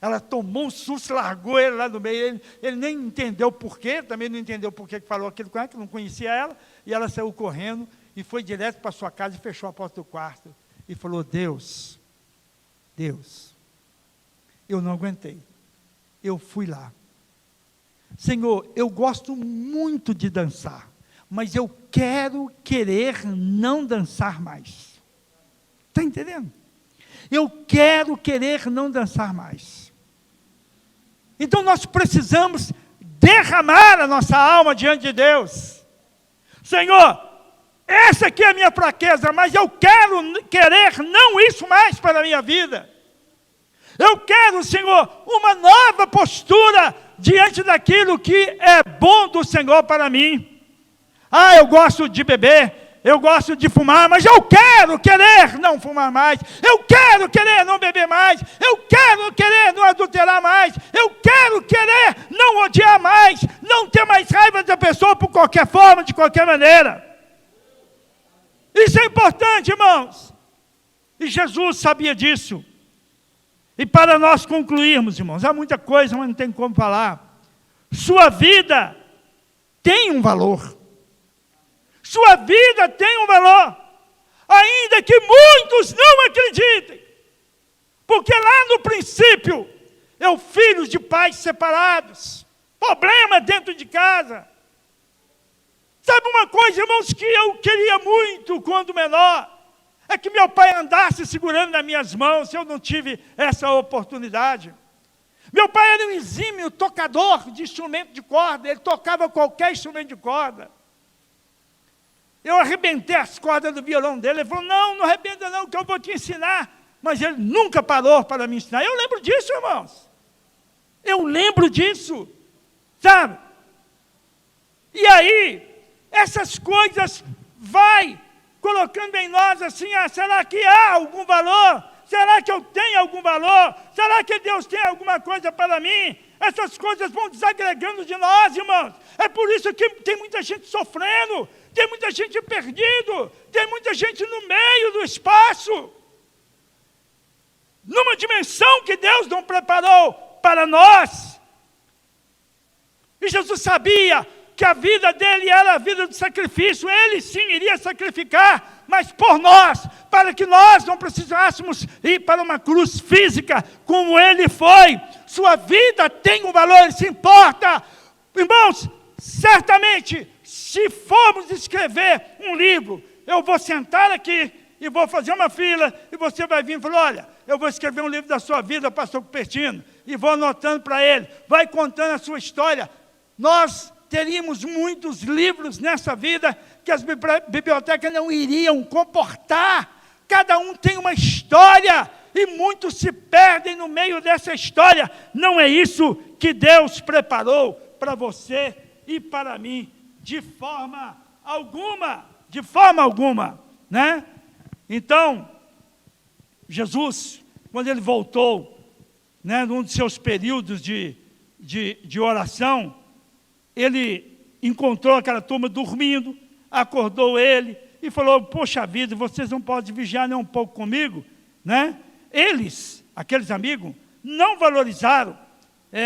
Ela tomou um susto, largou ele lá no meio. Ele nem entendeu porquê, também não entendeu porquê que falou aquilo com ela, que não conhecia ela. E ela saiu correndo e foi direto para sua casa e fechou a porta do quarto. E falou: Deus, eu não aguentei. Eu fui lá. Senhor, eu gosto muito de dançar, mas eu querer não dançar mais. Está entendendo? Eu querer não dançar mais. Então nós precisamos derramar a nossa alma diante de Deus. Senhor, essa aqui é a minha fraqueza, mas eu querer não isso mais para a minha vida. Eu quero, Senhor, uma nova postura diante daquilo que é bom do Senhor para mim. Ah, eu gosto de beber, eu gosto de fumar, mas eu querer não fumar mais, eu querer não beber mais, eu querer não adulterar mais, eu querer não odiar mais, não ter mais raiva da pessoa por qualquer forma, de qualquer maneira. Isso é importante, irmãos. E Jesus sabia disso. E para nós concluirmos, irmãos, há muita coisa, mas não tem como falar. Sua vida tem um valor. Sua vida tem um valor, ainda que muitos não acreditem, porque lá no princípio, filhos de pais separados, problema dentro de casa. Sabe uma coisa, irmãos, que eu queria muito quando menor, é que meu pai andasse segurando nas minhas mãos. Eu não tive essa oportunidade. Meu pai era um exímio tocador de instrumento de corda, ele tocava qualquer instrumento de corda. Eu arrebentei as cordas do violão dele. Ele falou: não arrebenta não, que eu vou te ensinar. Mas ele nunca parou para me ensinar. Eu lembro disso, irmãos. Eu lembro disso. Sabe? E aí, essas coisas vai colocando em nós assim: será que há algum valor? Será que eu tenho algum valor? Será que Deus tem alguma coisa para mim? Essas coisas vão desagregando de nós, irmãos. É por isso que tem muita gente sofrendo, tem muita gente perdido, tem muita gente no meio do espaço, numa dimensão que Deus não preparou para nós. E Jesus sabia que a vida dele era a vida do sacrifício. Ele sim iria sacrificar, mas por nós, para que nós não precisássemos ir para uma cruz física, como ele foi. Sua vida tem um valor, ele se importa. Irmãos, certamente, se formos escrever um livro, eu vou sentar aqui e vou fazer uma fila, e você vai vir e falar: olha, eu vou escrever um livro da sua vida, pastor Cupertino, e vou anotando para ele, vai contando a sua história. Nós teríamos muitos livros nessa vida que as bibliotecas não iriam comportar. Cada um tem uma história e muitos se perdem no meio dessa história. Não é isso que Deus preparou para você e para mim, de forma alguma, né? Então, Jesus, quando ele voltou, né, num dos seus períodos de oração, ele encontrou aquela turma dormindo, acordou ele e falou: poxa vida, vocês não podem vigiar nem um pouco comigo, né? Eles, aqueles amigos, não valorizaram,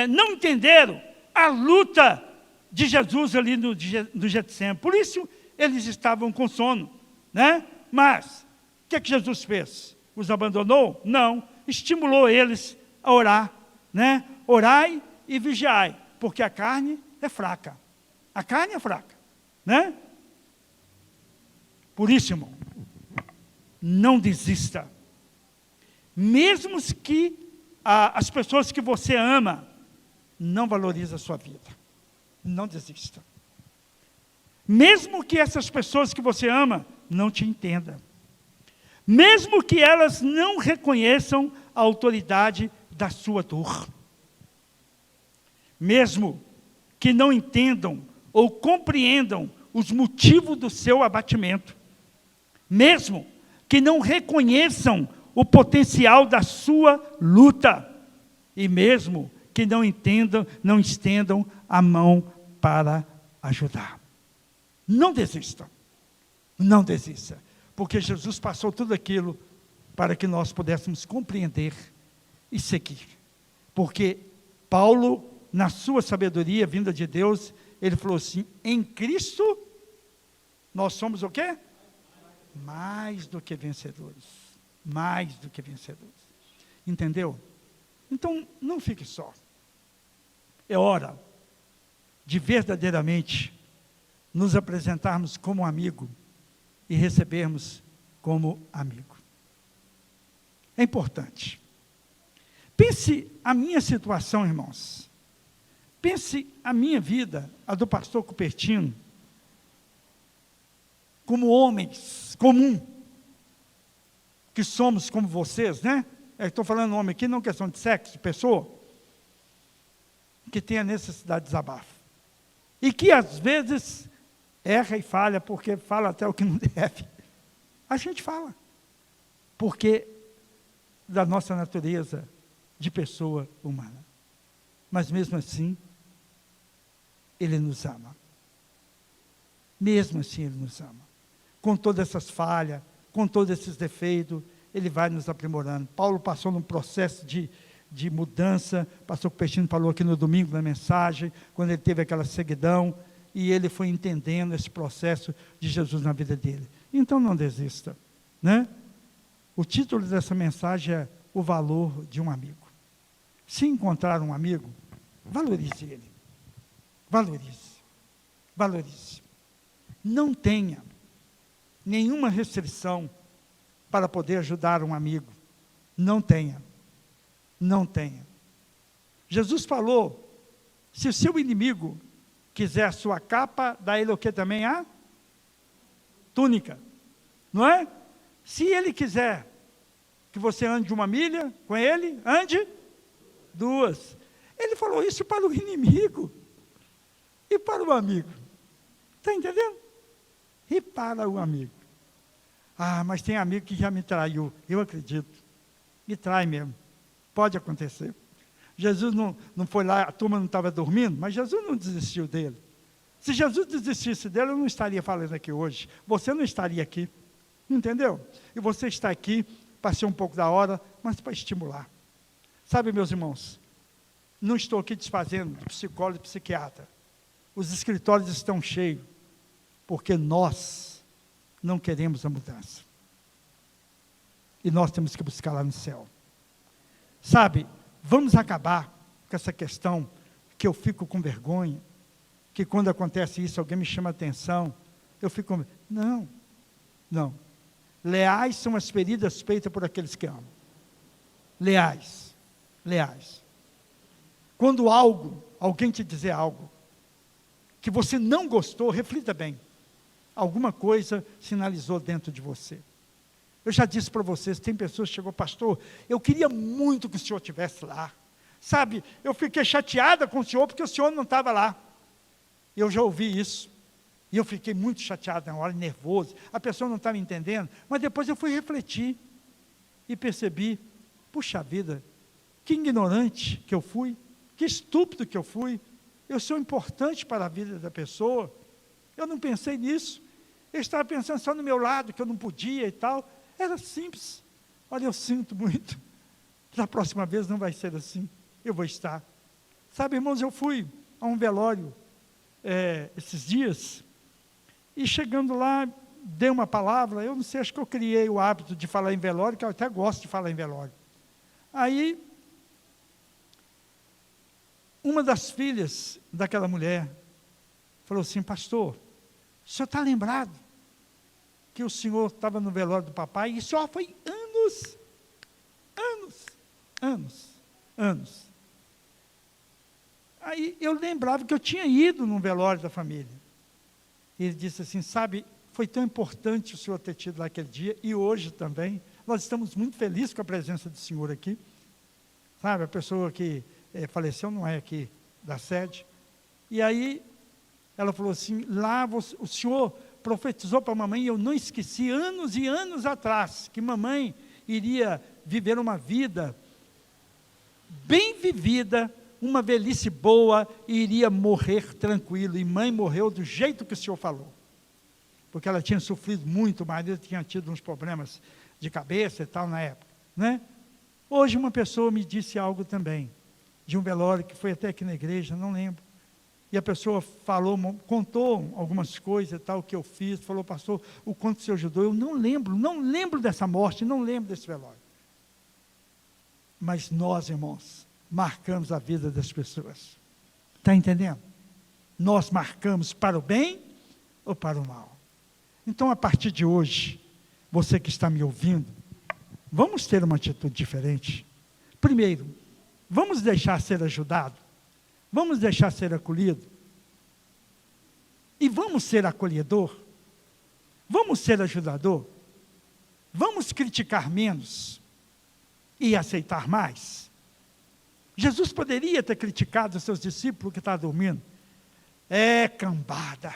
não entenderam a luta de Jesus ali no Getsemane. Por isso eles estavam com sono, né? Mas o que Jesus fez? Os abandonou? Não. Estimulou eles a orar, né? Orai e vigiai, porque a carne é fraca. A carne é fraca, né? Por isso, irmão, não desista. Mesmo que as pessoas que você ama não valorizem a sua vida, não desista. Mesmo que essas pessoas que você ama não te entendam, mesmo que elas não reconheçam a autoridade da sua dor, mesmo que não entendam ou compreendam os motivos do seu abatimento, mesmo que não reconheçam o potencial da sua luta, e mesmo que não estendam a mão para ajudar. Não desista. Não desista. Porque Jesus passou tudo aquilo para que nós pudéssemos compreender e seguir. Porque Paulo, na sua sabedoria vinda de Deus, ele falou assim: em Cristo, nós somos o quê? Mais do que vencedores. Mais do que vencedores. Entendeu? Então, não fique só. É hora de verdadeiramente nos apresentarmos como amigo e recebermos como amigo. É importante. Pense a minha situação, irmãos. Pense a minha vida, a do pastor Cupertino, como homens comum, que somos como vocês, né? Estou falando homem aqui, não questão de sexo, pessoa, que tem a necessidade de desabafo. E que às vezes erra e falha, porque fala até o que não deve. A gente fala, porque da nossa natureza de pessoa humana. Mas mesmo assim, Ele nos ama. Mesmo assim, Ele nos ama. Com todas essas falhas, com todos esses defeitos, Ele vai nos aprimorando. Paulo passou num processo de mudança. O pastor Cupertino falou aqui no domingo, na mensagem, quando ele teve aquela ceguidão, e ele foi entendendo esse processo de Jesus na vida dele. Então não desista, né? O título dessa mensagem é o valor de um amigo. Se encontrar um amigo, valorize ele. Valorize. Valorize. Não tenha nenhuma restrição para poder ajudar um amigo. Não tenha. Não tenha. Jesus falou: se o seu inimigo quiser a sua capa, dá ele o que também? A túnica. Não é? Se ele quiser que você ande 1 milha com ele, ande 2. Ele falou isso para o inimigo e para o amigo. Está entendendo? E para o amigo. Ah, mas tem amigo que já me traiu. Eu acredito. Me trai mesmo. Pode acontecer. Jesus não foi lá, a turma não estava dormindo, mas Jesus não desistiu dele. Se Jesus desistisse dele, eu não estaria falando aqui hoje. Você não estaria aqui. Entendeu? E você está aqui, passei um pouco da hora, mas para estimular. Sabe, meus irmãos, não estou aqui desfazendo de psicólogo e psiquiatra. Os escritórios estão cheios, porque nós não queremos a mudança. E nós temos que buscar lá no céu. Sabe, vamos acabar com essa questão que eu fico com vergonha, que quando acontece isso, alguém me chama a atenção, eu fico com... Não, não. Leais são as feridas feitas por aqueles que amam. Leais, leais. Quando alguém te dizer algo, que você não gostou, reflita bem. Alguma coisa sinalizou dentro de você. Eu já disse para vocês, tem pessoas que chegou, pastor, eu queria muito que o senhor estivesse lá. Sabe, eu fiquei chateada com o senhor, porque o senhor não estava lá. Eu já ouvi isso. E eu fiquei muito chateado na hora, nervoso. A pessoa não estava entendendo, mas depois eu fui refletir. E percebi, puxa vida, que ignorante que eu fui, que estúpido que eu fui. Eu sou importante para a vida da pessoa. Eu não pensei nisso. Eu estava pensando só no meu lado, que eu não podia e tal. Era simples. Olha, eu sinto muito. Da próxima vez não vai ser assim. Eu vou estar. Sabe, irmãos, eu fui a um velório esses dias, e chegando lá, dei uma palavra, eu não sei, acho que eu criei o hábito de falar em velório, que eu até gosto de falar em velório. Aí, uma das filhas daquela mulher falou assim, pastor, o senhor está lembrado que o senhor estava no velório do papai, e isso já foi anos. Aí eu lembrava que eu tinha ido num velório da família. E ele disse assim, sabe, foi tão importante o senhor ter tido lá aquele dia, e hoje também. Nós estamos muito felizes com a presença do senhor aqui. Sabe, a pessoa que faleceu não é aqui da sede. E aí, ela falou assim, lá o senhor profetizou para a mamãe, e eu não esqueci, anos e anos atrás, que mamãe iria viver uma vida bem vivida, uma velhice boa, e iria morrer tranquilo, e mãe morreu do jeito que o senhor falou. porque ela tinha sofrido muito, o marido tinha tido uns problemas de cabeça e tal na época, né? Hoje uma pessoa me disse algo também, de um velório que foi até aqui na igreja, não lembro. E a pessoa falou, contou algumas coisas e tal, que eu fiz, falou, pastor, o quanto o senhor ajudou. Eu não lembro dessa morte, não lembro desse velório. Mas nós, irmãos, marcamos a vida das pessoas. Está entendendo? Nós marcamos para o bem ou para o mal. Então, a partir de hoje, você que está me ouvindo, vamos ter uma atitude diferente. Primeiro, vamos deixar ser ajudado. Vamos deixar ser acolhido. E vamos ser acolhedor. Vamos ser ajudador. Vamos criticar menos e aceitar mais. Jesus poderia ter criticado os seus discípulos que estavam dormindo. Cambada.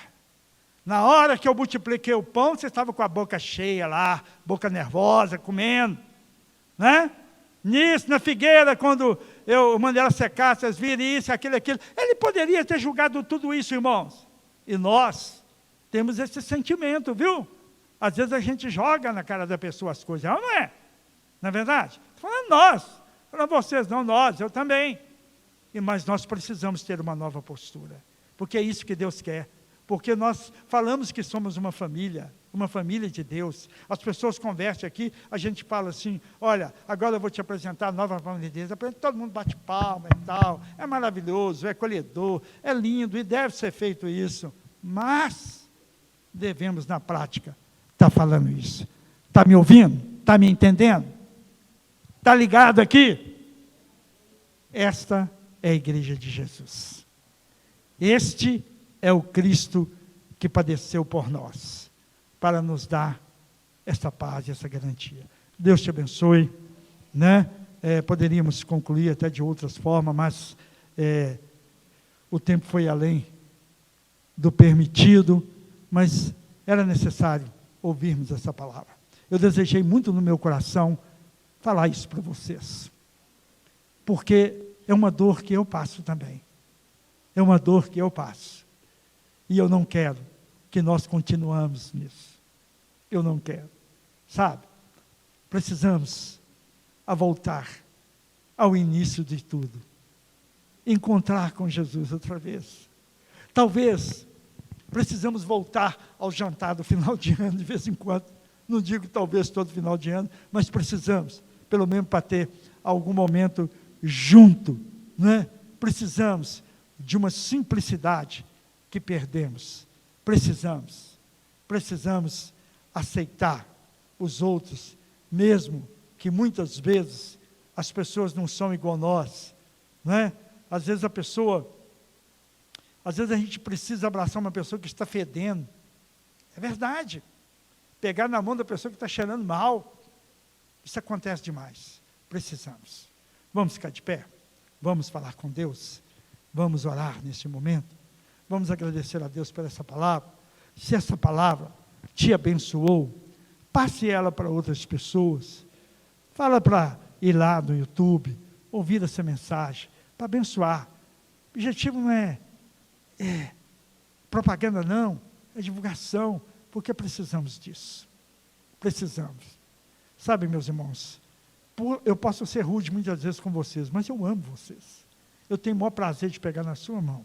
Na hora que eu multipliquei o pão, você estava com a boca cheia lá, boca nervosa, comendo, né? Nisso, na figueira, quando eu mandei ela secar, vocês viram isso, aquilo. Ele poderia ter julgado tudo isso, irmãos. E nós temos esse sentimento, viu? Às vezes a gente joga na cara da pessoa as coisas, não é? Não é verdade? Estou falando nós, falando vocês, não nós, eu também. Mas nós precisamos ter uma nova postura, porque é isso que Deus quer. Porque nós falamos que somos uma família de Deus. As pessoas conversam aqui, a gente fala assim, olha, agora eu vou te apresentar a nova família de Deus. Todo mundo bate palma e tal, é maravilhoso, é acolhedor, é lindo, e deve ser feito isso. Mas, devemos na prática estar falando isso. Está me ouvindo? Está me entendendo? Está ligado aqui? Esta é a igreja de Jesus. Este é o Cristo que padeceu por nós, para nos dar esta paz e essa garantia. Deus te abençoe, né? Poderíamos concluir até de outras formas, mas o tempo foi além do permitido, mas era necessário ouvirmos essa palavra. Eu desejei muito no meu coração falar isso para vocês, porque é uma dor que eu passo também, é uma dor que eu passo. E eu não quero que nós continuamos nisso. Eu não quero. Sabe? Precisamos voltar ao início de tudo. Encontrar com Jesus outra vez. Talvez precisamos voltar ao jantar do final de ano, de vez em quando. Não digo talvez todo final de ano, mas precisamos, pelo menos para ter algum momento junto, né? Precisamos de uma simplicidade que perdemos. Precisamos aceitar os outros, mesmo que muitas vezes as pessoas não são igual a nós, não é? Às vezes a gente precisa abraçar uma pessoa que está fedendo, é verdade, pegar na mão da pessoa que está cheirando mal, isso acontece demais. Precisamos. Vamos ficar de pé, vamos falar com Deus, vamos orar neste momento. Vamos agradecer a Deus por essa palavra. Se essa palavra te abençoou, passe ela para outras pessoas. Fala para ir lá no YouTube, ouvir essa mensagem, para abençoar. O objetivo não é propaganda não, é divulgação, porque precisamos disso. Precisamos. Sabe, meus irmãos, eu posso ser rude muitas vezes com vocês, mas eu amo vocês. Eu tenho o maior prazer de pegar na sua mão.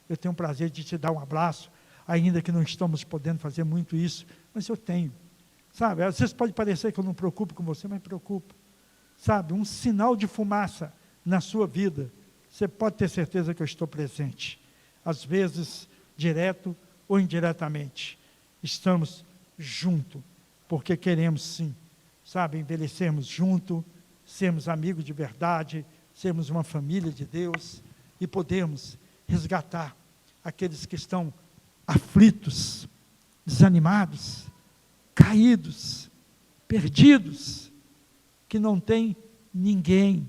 Eu tenho o prazer de te dar um abraço, ainda que não estamos podendo fazer muito isso, mas eu tenho. Sabe, às vezes pode parecer que eu não preocupo com você, mas preocupo. Sabe, um sinal de fumaça na sua vida, você pode ter certeza que eu estou presente. Às vezes, direto ou indiretamente, estamos juntos, porque queremos sim, sabe, envelhecermos junto, sermos amigos de verdade, sermos uma família de Deus e podermos resgatar aqueles que estão aflitos, desanimados, caídos, perdidos, que não tem ninguém.